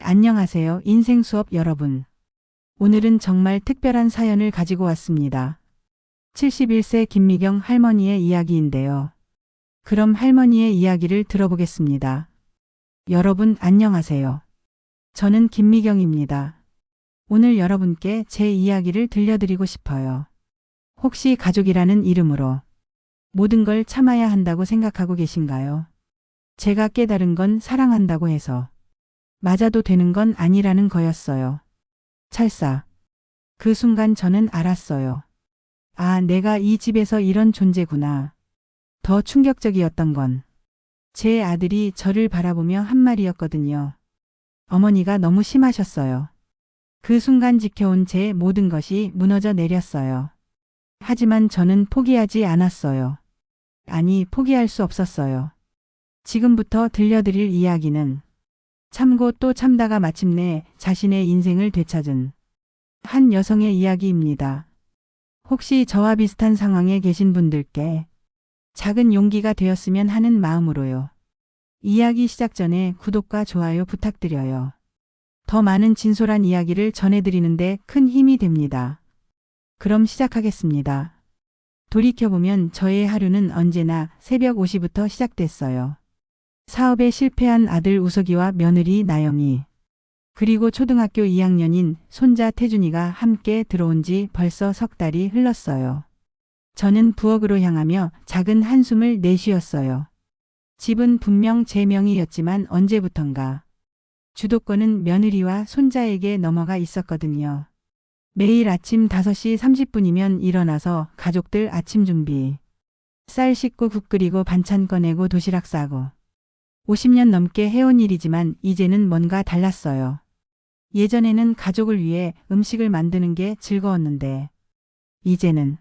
안녕하세요, 인생 수업 여러분. 오늘은 정말 특별한 사연을 가지고 왔습니다. 71세 김미경 할머니의 이야기인데요. 그럼 할머니의 이야기를 들어보겠습니다. 여러분 안녕하세요. 저는 김미경입니다. 오늘 여러분께 제 이야기를 들려드리고 싶어요. 혹시 가족이라는 이름으로 모든 걸 참아야 한다고 생각하고 계신가요? 제가 깨달은 건 사랑한다고 해서 맞아도 되는 건 아니라는 거였어요. 찰싹. 그 순간 저는 알았어요. 아, 내가 이 집에서 이런 존재구나. 더 충격적이었던 건 제 아들이 저를 바라보며 한 말이었거든요. 어머니가 너무 심하셨어요. 그 순간 지켜온 제 모든 것이 무너져 내렸어요. 하지만 저는 포기하지 않았어요. 아니, 포기할 수 없었어요. 지금부터 들려드릴 이야기는 참고 또 참다가 마침내 자신의 인생을 되찾은 한 여성의 이야기입니다. 혹시 저와 비슷한 상황에 계신 분들께 작은 용기가 되었으면 하는 마음으로요. 이야기 시작 전에 구독과 좋아요 부탁드려요. 더 많은 진솔한 이야기를 전해드리는데 큰 힘이 됩니다. 그럼 시작하겠습니다. 돌이켜보면 저의 하루는 언제나 새벽 5시부터 시작됐어요. 사업에 실패한 아들 우석이와 며느리 나영이, 그리고 초등학교 2학년인 손자 태준이가 함께 들어온 지 벌써 석 달이 흘렀어요. 저는 부엌으로 향하며 작은 한숨을 내쉬었어요. 집은 분명 제 명의였지만 언제부턴가 주도권은 며느리와 손자에게 넘어가 있었거든요. 매일 아침 5시 30분이면 일어나서 가족들 아침 준비, 쌀 씻고 국 끓이고 반찬 꺼내고 도시락 싸고 50년 넘게 해온 일이지만 이제는 뭔가 달랐어요. 예전에는 가족을 위해 음식을 만드는 게 즐거웠는데 이제는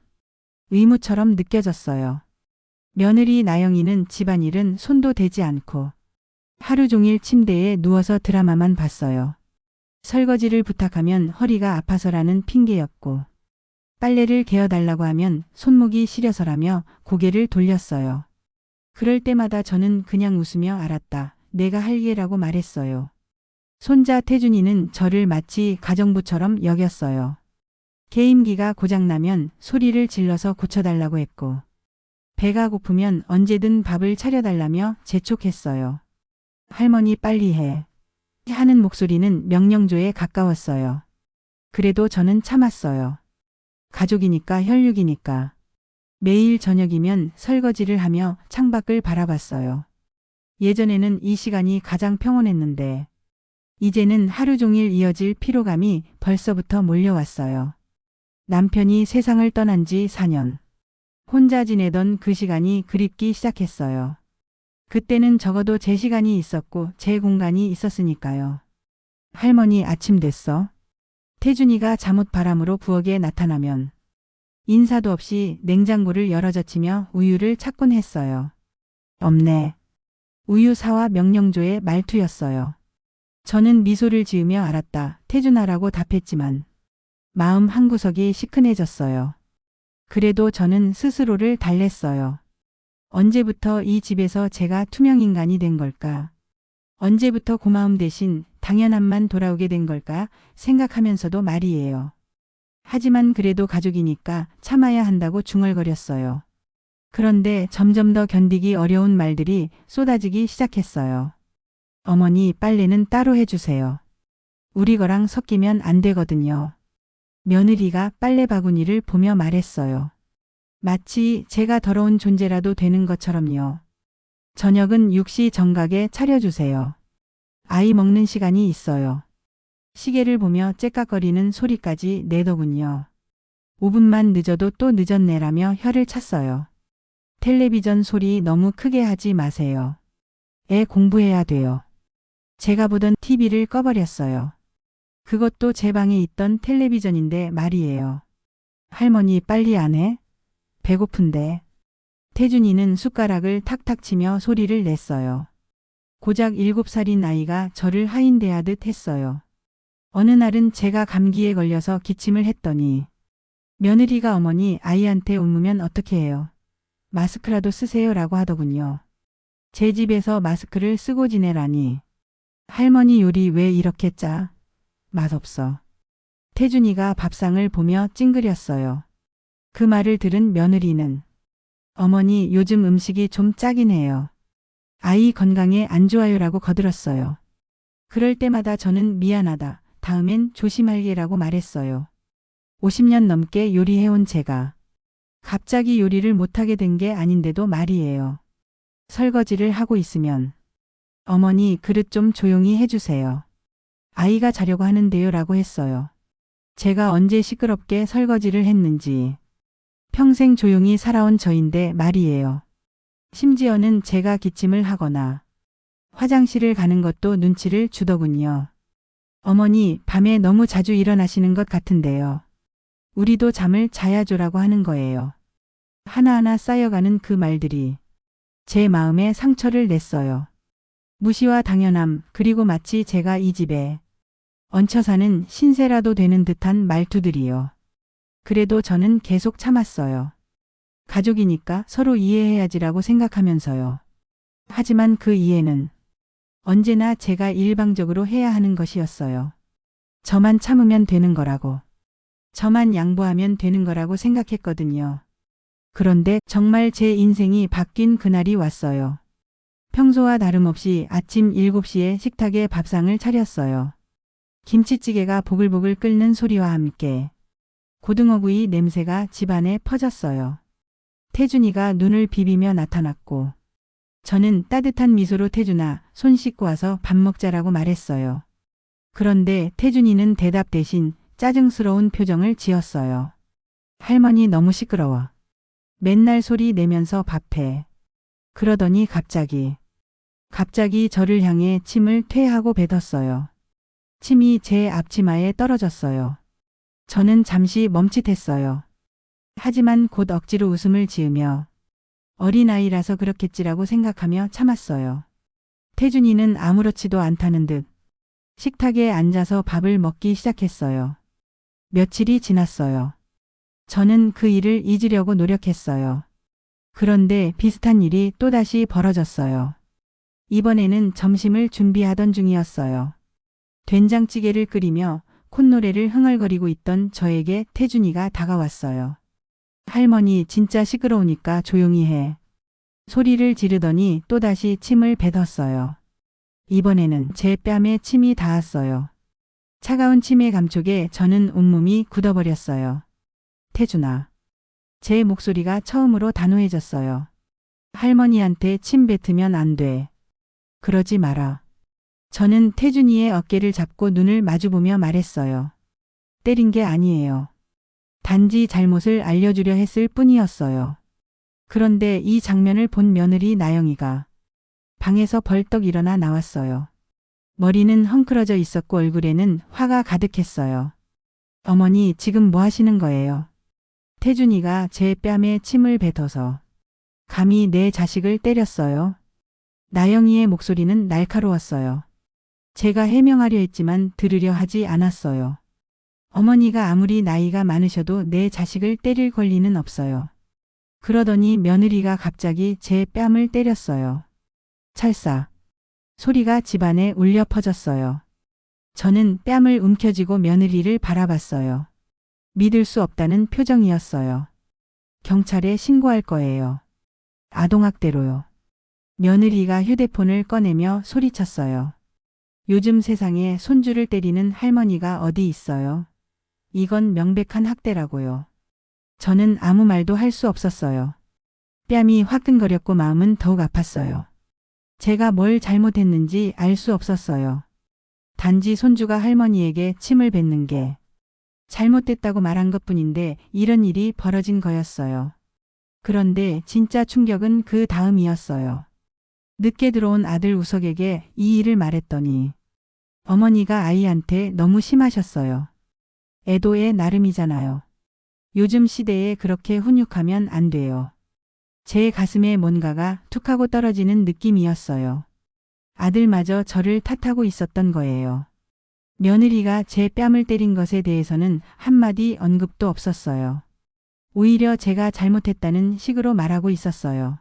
의무처럼 느껴졌어요. 며느리 나영이는 집안일은 손도 대지 않고 하루 종일 침대에 누워서 드라마만 봤어요. 설거지를 부탁하면 허리가 아파서라는 핑계였고 빨래를 개어달라고 하면 손목이 시려서라며 고개를 돌렸어요. 그럴 때마다 저는 그냥 웃으며 알았다. 내가 할 일이라고 말했어요. 손자 태준이는 저를 마치 가정부처럼 여겼어요. 게임기가 고장나면 소리를 질러서 고쳐달라고 했고 배가 고프면 언제든 밥을 차려달라며 재촉했어요. 할머니 빨리 해. 하는 목소리는 명령조에 가까웠어요. 그래도 저는 참았어요. 가족이니까 혈육이니까. 매일 저녁이면 설거지를 하며 창밖을 바라봤어요. 예전에는 이 시간이 가장 평온했는데 이제는 하루 종일 이어질 피로감이 벌써부터 몰려왔어요. 남편이 세상을 떠난 지 4년. 혼자 지내던 그 시간이 그립기 시작했어요. 그때는 적어도 제 시간이 있었고 제 공간이 있었으니까요. 할머니 아침 됐어? 태준이가 잠옷 바람으로 부엌에 나타나면 인사도 없이 냉장고를 열어젖히며 우유를 찾곤 했어요. 없네. 우유 사와 명령조의 말투였어요. 저는 미소를 지으며 알았다. 태준아라고 답했지만 마음 한구석이 시큰해졌어요. 그래도 저는 스스로를 달랬어요. 언제부터 이 집에서 제가 투명인간이 된 걸까? 언제부터 고마움 대신 당연함만 돌아오게 된 걸까 생각하면서도 말이에요. 하지만 그래도 가족이니까 참아야 한다고 중얼거렸어요. 그런데 점점 더 견디기 어려운 말들이 쏟아지기 시작했어요. 어머니 빨래는 따로 해주세요. 우리 거랑 섞이면 안 되거든요. 며느리가 빨래 바구니를 보며 말했어요. 마치 제가 더러운 존재라도 되는 것처럼요. 저녁은 6시 정각에 차려주세요. 아이 먹는 시간이 있어요. 시계를 보며 째깍거리는 소리까지 내더군요. 5분만 늦어도 또 늦었네라며 혀를 찼어요. 텔레비전 소리 너무 크게 하지 마세요. 애 공부해야 돼요. 제가 보던 TV를 꺼버렸어요. 그것도 제 방에 있던 텔레비전인데 말이에요. 할머니 빨리 안 해? 배고픈데. 태준이는 숟가락을 탁탁 치며 소리를 냈어요. 고작 7살인 아이가 저를 하인대하듯 했어요. 어느 날은 제가 감기에 걸려서 기침을 했더니 며느리가 어머니 아이한테 옮으면 어떻게 해요? 마스크라도 쓰세요라고 하더군요. 제 집에서 마스크를 쓰고 지내라니. 할머니 요리 왜 이렇게 짜? 맛없어. 태준이가 밥상을 보며 찡그렸어요. 그 말을 들은 며느리는 어머니 요즘 음식이 좀 짜긴 해요. 아이 건강에 안 좋아요라고 거들었어요. 그럴 때마다 저는 미안하다. 다음엔 조심할게라고 말했어요. 50년 넘게 요리해온 제가 갑자기 요리를 못하게 된 게 아닌데도 말이에요. 설거지를 하고 있으면 어머니 그릇 좀 조용히 해주세요. 아이가 자려고 하는데요 라고 했어요. 제가 언제 시끄럽게 설거지를 했는지 평생 조용히 살아온 저인데 말이에요. 심지어는 제가 기침을 하거나 화장실을 가는 것도 눈치를 주더군요. 어머니 밤에 너무 자주 일어나시는 것 같은데요. 우리도 잠을 자야죠라고 하는 거예요. 하나하나 쌓여가는 그 말들이 제 마음에 상처를 냈어요. 무시와 당연함 그리고 마치 제가 이 집에 얹혀 사는 신세라도 되는 듯한 말투들이요. 그래도 저는 계속 참았어요. 가족이니까 서로 이해해야지라고 생각하면서요. 하지만 그 이해는 언제나 제가 일방적으로 해야 하는 것이었어요. 저만 참으면 되는 거라고. 저만 양보하면 되는 거라고 생각했거든요. 그런데 정말 제 인생이 바뀐 그날이 왔어요. 평소와 다름없이 아침 7시에 식탁에 밥상을 차렸어요. 김치찌개가 보글보글 끓는 소리와 함께 고등어구이 냄새가 집안에 퍼졌어요. 태준이가 눈을 비비며 나타났고 저는 따뜻한 미소로 태준아 손 씻고 와서 밥 먹자라고 말했어요. 그런데 태준이는 대답 대신 짜증스러운 표정을 지었어요. 할머니 너무 시끄러워. 맨날 소리 내면서 밥해. 그러더니 갑자기 저를 향해 침을 퇴하고 뱉었어요. 침이 제 앞치마에 떨어졌어요. 저는 잠시 멈칫했어요. 하지만 곧 억지로 웃음을 지으며 어린아이라서 그렇겠지라고 생각하며 참았어요. 태준이는 아무렇지도 않다는 듯 식탁에 앉아서 밥을 먹기 시작했어요. 며칠이 지났어요. 저는 그 일을 잊으려고 노력했어요. 그런데 비슷한 일이 또다시 벌어졌어요. 이번에는 점심을 준비하던 중이었어요. 된장찌개를 끓이며 콧노래를 흥얼거리고 있던 저에게 태준이가 다가왔어요. 할머니 진짜 시끄러우니까 조용히 해. 소리를 지르더니 또다시 침을 뱉었어요. 이번에는 제 뺨에 침이 닿았어요. 차가운 침의 감촉에 저는 온몸이 굳어버렸어요. 태준아. 제 목소리가 처음으로 단호해졌어요. 할머니한테 침 뱉으면 안 돼. 그러지 마라. 저는 태준이의 어깨를 잡고 눈을 마주보며 말했어요. 때린 게 아니에요. 단지 잘못을 알려주려 했을 뿐이었어요. 그런데 이 장면을 본 며느리 나영이가 방에서 벌떡 일어나 나왔어요. 머리는 헝클어져 있었고 얼굴에는 화가 가득했어요. 어머니 지금 뭐 하시는 거예요? 태준이가 제 뺨에 침을 뱉어서 감히 내 자식을 때렸어요. 나영이의 목소리는 날카로웠어요. 제가 해명하려 했지만 들으려 하지 않았어요. 어머니가 아무리 나이가 많으셔도 내 자식을 때릴 권리는 없어요. 그러더니 며느리가 갑자기 제 뺨을 때렸어요. 찰싹. 소리가 집안에 울려 퍼졌어요. 저는 뺨을 움켜쥐고 며느리를 바라봤어요. 믿을 수 없다는 표정이었어요. 경찰에 신고할 거예요. 아동학대로요. 며느리가 휴대폰을 꺼내며 소리쳤어요. 요즘 세상에 손주를 때리는 할머니가 어디 있어요? 이건 명백한 학대라고요. 저는 아무 말도 할 수 없었어요. 뺨이 화끈거렸고 마음은 더욱 아팠어요. 제가 뭘 잘못했는지 알 수 없었어요. 단지 손주가 할머니에게 침을 뱉는 게 잘못됐다고 말한 것뿐인데 이런 일이 벌어진 거였어요. 그런데 진짜 충격은 그 다음이었어요. 늦게 들어온 아들 우석에게 이 일을 말했더니 어머니가 아이한테 너무 심하셨어요. 애도의 나름이잖아요. 요즘 시대에 그렇게 훈육하면 안 돼요. 제 가슴에 뭔가가 툭 하고 떨어지는 느낌이었어요. 아들마저 저를 탓하고 있었던 거예요. 며느리가 제 뺨을 때린 것에 대해서는 한마디 언급도 없었어요. 오히려 제가 잘못했다는 식으로 말하고 있었어요.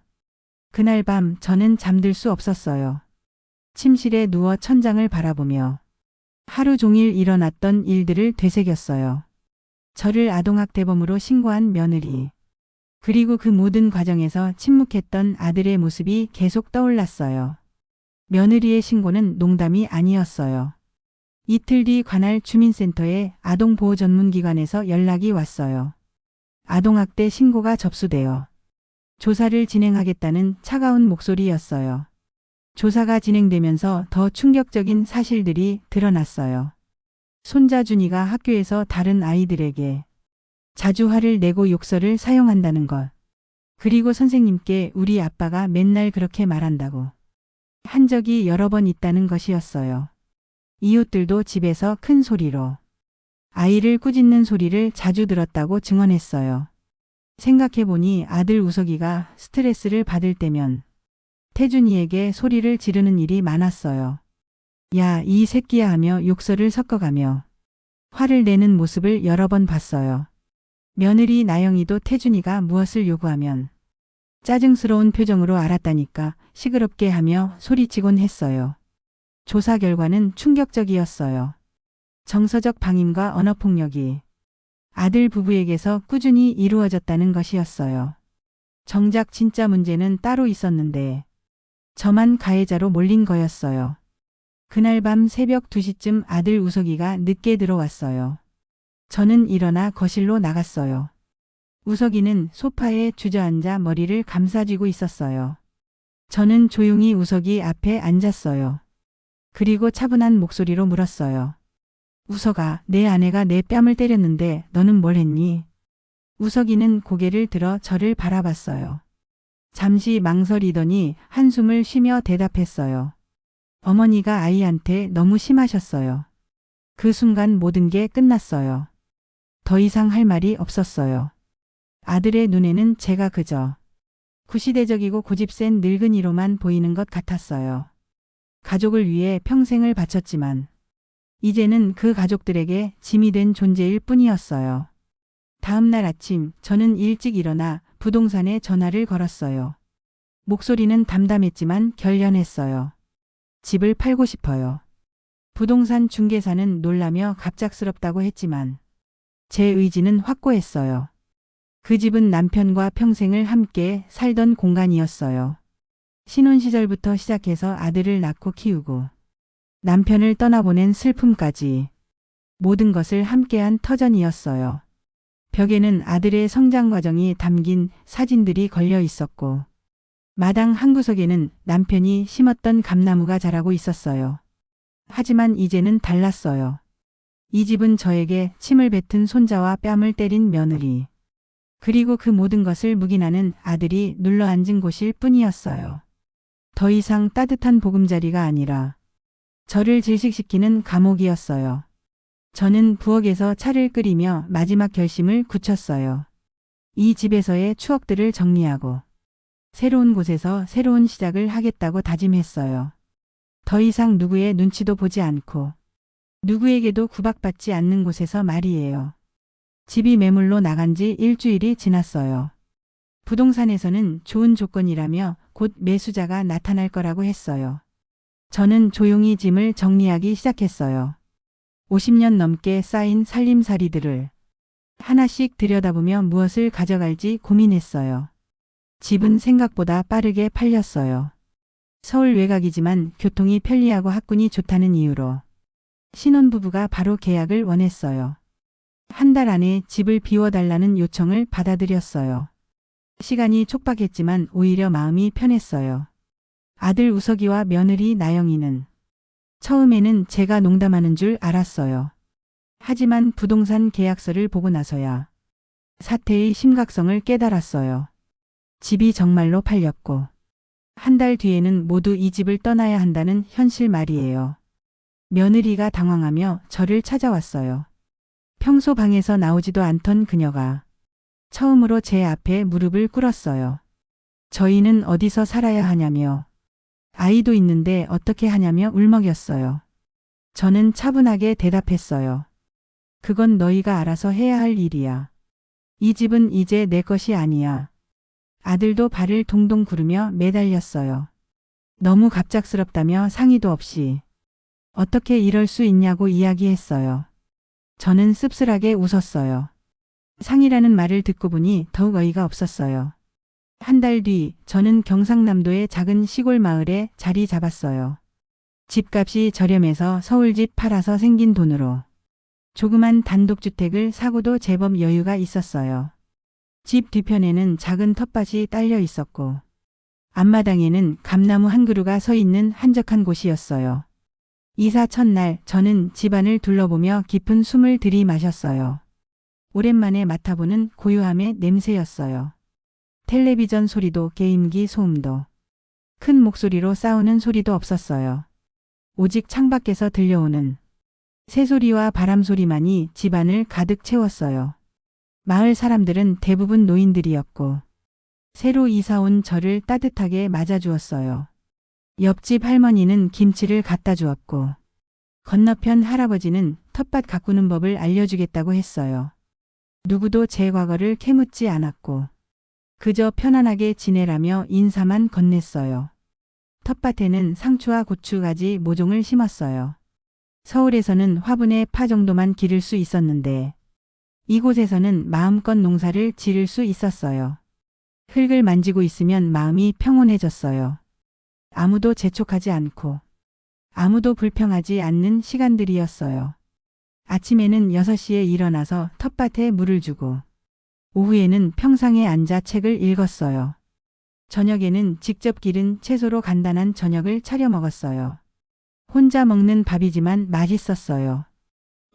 그날 밤 저는 잠들 수 없었어요. 침실에 누워 천장을 바라보며 하루 종일 일어났던 일들을 되새겼어요. 저를 아동학대범으로 신고한 며느리. 그리고 그 모든 과정에서 침묵했던 아들의 모습이 계속 떠올랐어요. 며느리의 신고는 농담이 아니었어요. 이틀 뒤 관할 주민센터에 아동보호전문기관에서 연락이 왔어요. 아동학대 신고가 접수되어 조사를 진행하겠다는 차가운 목소리였어요. 조사가 진행되면서 더 충격적인 사실들이 드러났어요. 손자 준이가 학교에서 다른 아이들에게 자주 화를 내고 욕설을 사용한다는 것. 그리고 선생님께 우리 아빠가 맨날 그렇게 말한다고 한 적이 여러 번 있다는 것이었어요. 이웃들도 집에서 큰 소리로 아이를 꾸짖는 소리를 자주 들었다고 증언했어요. 생각해보니 아들 우석이가 스트레스를 받을 때면 태준이에게 소리를 지르는 일이 많았어요. 야, 이 새끼야 하며 욕설을 섞어가며 화를 내는 모습을 여러 번 봤어요. 며느리 나영이도 태준이가 무엇을 요구하면 짜증스러운 표정으로 알았다니까 시끄럽게 하며 소리치곤 했어요. 조사 결과는 충격적이었어요. 정서적 방임과 언어폭력이 아들 부부에게서 꾸준히 이루어졌다는 것이었어요. 정작 진짜 문제는 따로 있었는데 저만 가해자로 몰린 거였어요. 그날 밤 새벽 2시쯤 아들 우석이가 늦게 들어왔어요. 저는 일어나 거실로 나갔어요. 우석이는 소파에 주저앉아 머리를 감싸쥐고 있었어요. 저는 조용히 우석이 앞에 앉았어요. 그리고 차분한 목소리로 물었어요. 우석아, 내 아내가 내 뺨을 때렸는데 너는 뭘 했니? 우석이는 고개를 들어 저를 바라봤어요. 잠시 망설이더니 한숨을 쉬며 대답했어요. 어머니가 아이한테 너무 심하셨어요. 그 순간 모든 게 끝났어요. 더 이상 할 말이 없었어요. 아들의 눈에는 제가 그저 구시대적이고 고집센 늙은이로만 보이는 것 같았어요. 가족을 위해 평생을 바쳤지만 이제는 그 가족들에게 짐이 된 존재일 뿐이었어요. 다음 날 아침 저는 일찍 일어나 부동산에 전화를 걸었어요. 목소리는 담담했지만 결연했어요. 집을 팔고 싶어요. 부동산 중개사는 놀라며 갑작스럽다고 했지만 제 의지는 확고했어요. 그 집은 남편과 평생을 함께 살던 공간이었어요. 신혼 시절부터 시작해서 아들을 낳고 키우고 남편을 떠나보낸 슬픔까지 모든 것을 함께한 터전이었어요. 벽에는 아들의 성장 과정이 담긴 사진들이 걸려 있었고 마당 한 구석에는 남편이 심었던 감나무가 자라고 있었어요. 하지만 이제는 달랐어요. 이 집은 저에게 침을 뱉은 손자와 뺨을 때린 며느리, 그리고 그 모든 것을 묵인하는 아들이 눌러앉은 곳일 뿐이었어요. 더 이상 따뜻한 보금자리가 아니라 저를 질식시키는 감옥이었어요. 저는 부엌에서 차를 끓이며 마지막 결심을 굳혔어요. 이 집에서의 추억들을 정리하고 새로운 곳에서 새로운 시작을 하겠다고 다짐했어요. 더 이상 누구의 눈치도 보지 않고 누구에게도 구박받지 않는 곳에서 말이에요. 집이 매물로 나간 지 일주일이 지났어요. 부동산에서는 좋은 조건이라며 곧 매수자가 나타날 거라고 했어요. 저는 조용히 짐을 정리하기 시작했어요. 50년 넘게 쌓인 살림살이들을 하나씩 들여다보며 무엇을 가져갈지 고민했어요. 집은 생각보다 빠르게 팔렸어요. 서울 외곽이지만 교통이 편리하고 학군이 좋다는 이유로 신혼부부가 바로 계약을 원했어요. 한 달 안에 집을 비워달라는 요청을 받아들였어요. 시간이 촉박했지만 오히려 마음이 편했어요. 아들 우석이와 며느리 나영이는 처음에는 제가 농담하는 줄 알았어요. 하지만 부동산 계약서를 보고 나서야 사태의 심각성을 깨달았어요. 집이 정말로 팔렸고 한 달 뒤에는 모두 이 집을 떠나야 한다는 현실 말이에요. 며느리가 당황하며 저를 찾아왔어요. 평소 방에서 나오지도 않던 그녀가 처음으로 제 앞에 무릎을 꿇었어요. 저희는 어디서 살아야 하냐며 아이도 있는데 어떻게 하냐며 울먹였어요. 저는 차분하게 대답했어요. 그건 너희가 알아서 해야 할 일이야. 이 집은 이제 내 것이 아니야. 아들도 발을 동동 구르며 매달렸어요. 너무 갑작스럽다며 상의도 없이 어떻게 이럴 수 있냐고 이야기했어요. 저는 씁쓸하게 웃었어요. 상의라는 말을 듣고 보니 더욱 어이가 없었어요. 한 달 뒤 저는 경상남도의 작은 시골 마을에 자리 잡았어요. 집값이 저렴해서 서울집 팔아서 생긴 돈으로 조그만 단독주택을 사고도 제법 여유가 있었어요. 집 뒤편에는 작은 텃밭이 딸려 있었고 앞마당에는 감나무 한 그루가 서 있는 한적한 곳이었어요. 이사 첫날 저는 집안을 둘러보며 깊은 숨을 들이마셨어요. 오랜만에 맡아보는 고요함의 냄새였어요. 텔레비전 소리도 게임기 소음도 큰 목소리로 싸우는 소리도 없었어요. 오직 창밖에서 들려오는 새소리와 바람소리만이 집안을 가득 채웠어요. 마을 사람들은 대부분 노인들이었고 새로 이사온 저를 따뜻하게 맞아주었어요. 옆집 할머니는 김치를 갖다 주었고 건너편 할아버지는 텃밭 가꾸는 법을 알려주겠다고 했어요. 누구도 제 과거를 캐묻지 않았고 그저 편안하게 지내라며 인사만 건넸어요. 텃밭에는 상추와 고추가지 모종을 심었어요. 서울에서는 화분에 파 정도만 기를 수 있었는데 이곳에서는 마음껏 농사를 지을 수 있었어요. 흙을 만지고 있으면 마음이 평온해졌어요. 아무도 재촉하지 않고 아무도 불평하지 않는 시간들이었어요. 아침에는 6시에 일어나서 텃밭에 물을 주고 오후에는 평상에 앉아 책을 읽었어요. 저녁에는 직접 기른 채소로 간단한 저녁을 차려 먹었어요. 혼자 먹는 밥이지만 맛있었어요.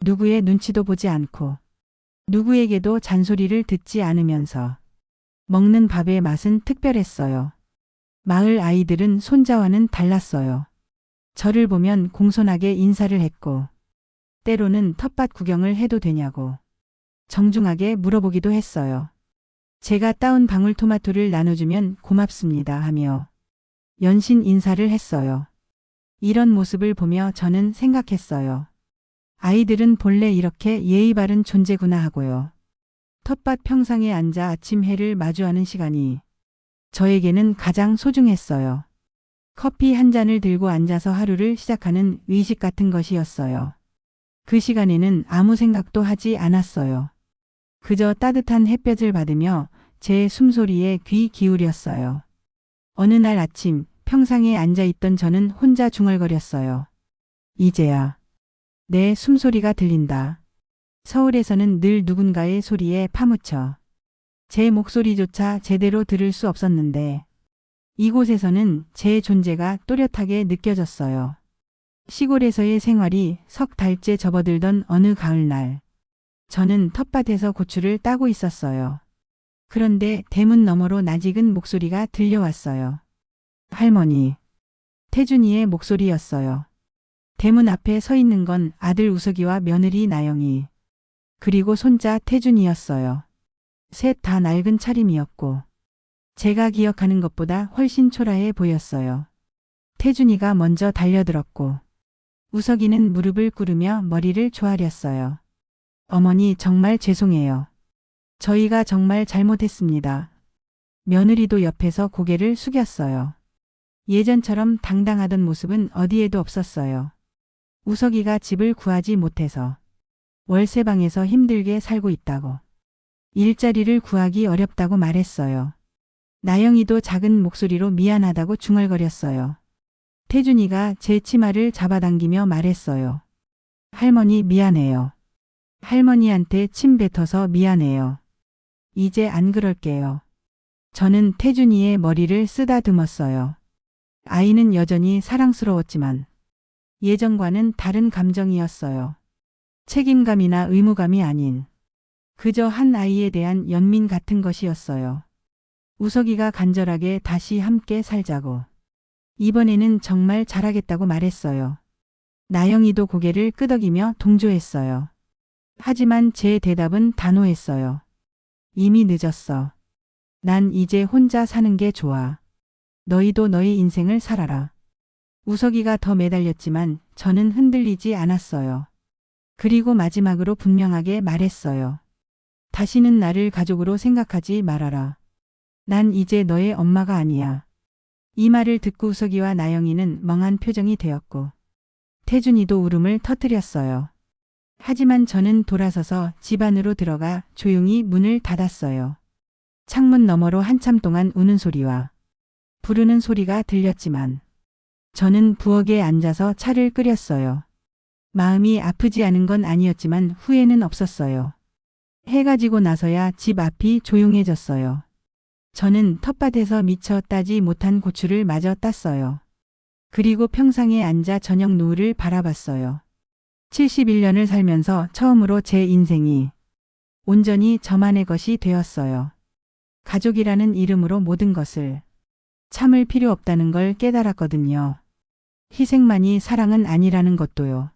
누구의 눈치도 보지 않고 누구에게도 잔소리를 듣지 않으면서 먹는 밥의 맛은 특별했어요. 마을 아이들은 손자와는 달랐어요. 저를 보면 공손하게 인사를 했고 때로는 텃밭 구경을 해도 되냐고 정중하게 물어보기도 했어요. 제가 따온 방울토마토를 나눠주면 고맙습니다 하며 연신 인사를 했어요. 이런 모습을 보며 저는 생각했어요. 아이들은 본래 이렇게 예의 바른 존재구나 하고요. 텃밭 평상에 앉아 아침 해를 마주하는 시간이 저에게는 가장 소중했어요. 커피 한 잔을 들고 앉아서 하루를 시작하는 의식 같은 것이었어요. 그 시간에는 아무 생각도 하지 않았어요. 그저 따뜻한 햇볕을 받으며 제 숨소리에 귀 기울였어요. 어느 날 아침 평상에 앉아있던 저는 혼자 중얼거렸어요. 이제야 내 숨소리가 들린다. 서울에서는 늘 누군가의 소리에 파묻혀 제 목소리조차 제대로 들을 수 없었는데 이곳에서는 제 존재가 또렷하게 느껴졌어요. 시골에서의 생활이 석 달째 접어들던 어느 가을날 저는 텃밭에서 고추를 따고 있었어요. 그런데 대문 너머로 낯익은 목소리가 들려왔어요. 할머니. 태준이의 목소리였어요. 대문 앞에 서 있는 건 아들 우석이와 며느리 나영이 그리고 손자 태준이었어요. 셋 다 낡은 차림이었고 제가 기억하는 것보다 훨씬 초라해 보였어요. 태준이가 먼저 달려들었고 우석이는 무릎을 꿇으며 머리를 조아렸어요. 어머니 정말 죄송해요. 저희가 정말 잘못했습니다. 며느리도 옆에서 고개를 숙였어요. 예전처럼 당당하던 모습은 어디에도 없었어요. 우석이가 집을 구하지 못해서 월세방에서 힘들게 살고 있다고. 일자리를 구하기 어렵다고 말했어요. 나영이도 작은 목소리로 미안하다고 중얼거렸어요. 태준이가 제 치마를 잡아당기며 말했어요. 할머니 미안해요. 할머니한테 침 뱉어서 미안해요. 이제 안 그럴게요. 저는 태준이의 머리를 쓰다듬었어요. 아이는 여전히 사랑스러웠지만 예전과는 다른 감정이었어요. 책임감이나 의무감이 아닌 그저 한 아이에 대한 연민 같은 것이었어요. 우석이가 간절하게 다시 함께 살자고. 이번에는 정말 잘하겠다고 말했어요. 나영이도 고개를 끄덕이며 동조했어요. 하지만 제 대답은 단호했어요. 이미 늦었어. 난 이제 혼자 사는 게 좋아. 너희도 너희 인생을 살아라. 우석이가 더 매달렸지만 저는 흔들리지 않았어요. 그리고 마지막으로 분명하게 말했어요. 다시는 나를 가족으로 생각하지 말아라. 난 이제 너의 엄마가 아니야. 이 말을 듣고 우석이와 나영이는 멍한 표정이 되었고 태준이도 울음을 터뜨렸어요. 하지만 저는 돌아서서 집 안으로 들어가 조용히 문을 닫았어요. 창문 너머로 한참 동안 우는 소리와 부르는 소리가 들렸지만 저는 부엌에 앉아서 차를 끓였어요. 마음이 아프지 않은 건 아니었지만 후회는 없었어요. 해가 지고 나서야 집 앞이 조용해졌어요. 저는 텃밭에서 미처 따지 못한 고추를 마저 땄어요. 그리고 평상에 앉아 저녁 노을을 바라봤어요. 71년을 살면서 처음으로 제 인생이 온전히 저만의 것이 되었어요. 가족이라는 이름으로 모든 것을 참을 필요 없다는 걸 깨달았거든요. 희생만이 사랑은 아니라는 것도요.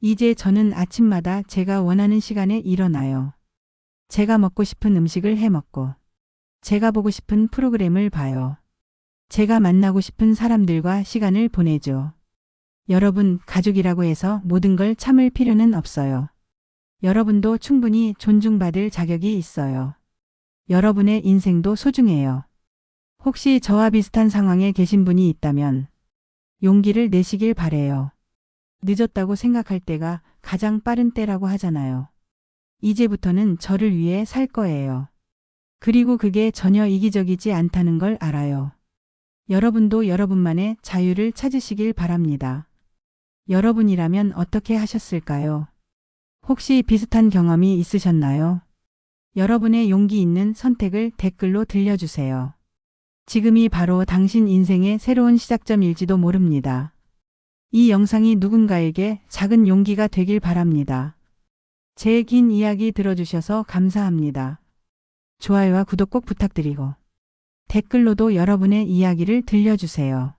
이제 저는 아침마다 제가 원하는 시간에 일어나요. 제가 먹고 싶은 음식을 해 먹고 제가 보고 싶은 프로그램을 봐요. 제가 만나고 싶은 사람들과 시간을 보내죠. 여러분, 가족이라고 해서 모든 걸 참을 필요는 없어요. 여러분도 충분히 존중받을 자격이 있어요. 여러분의 인생도 소중해요. 혹시 저와 비슷한 상황에 계신 분이 있다면 용기를 내시길 바래요. 늦었다고 생각할 때가 가장 빠른 때라고 하잖아요. 이제부터는 저를 위해 살 거예요. 그리고 그게 전혀 이기적이지 않다는 걸 알아요. 여러분도 여러분만의 자유를 찾으시길 바랍니다. 여러분이라면 어떻게 하셨을까요? 혹시 비슷한 경험이 있으셨나요? 여러분의 용기 있는 선택을 댓글로 들려주세요. 지금이 바로 당신 인생의 새로운 시작점일지도 모릅니다. 이 영상이 누군가에게 작은 용기가 되길 바랍니다. 제 긴 이야기 들어주셔서 감사합니다. 좋아요와 구독 꼭 부탁드리고 댓글로도 여러분의 이야기를 들려주세요.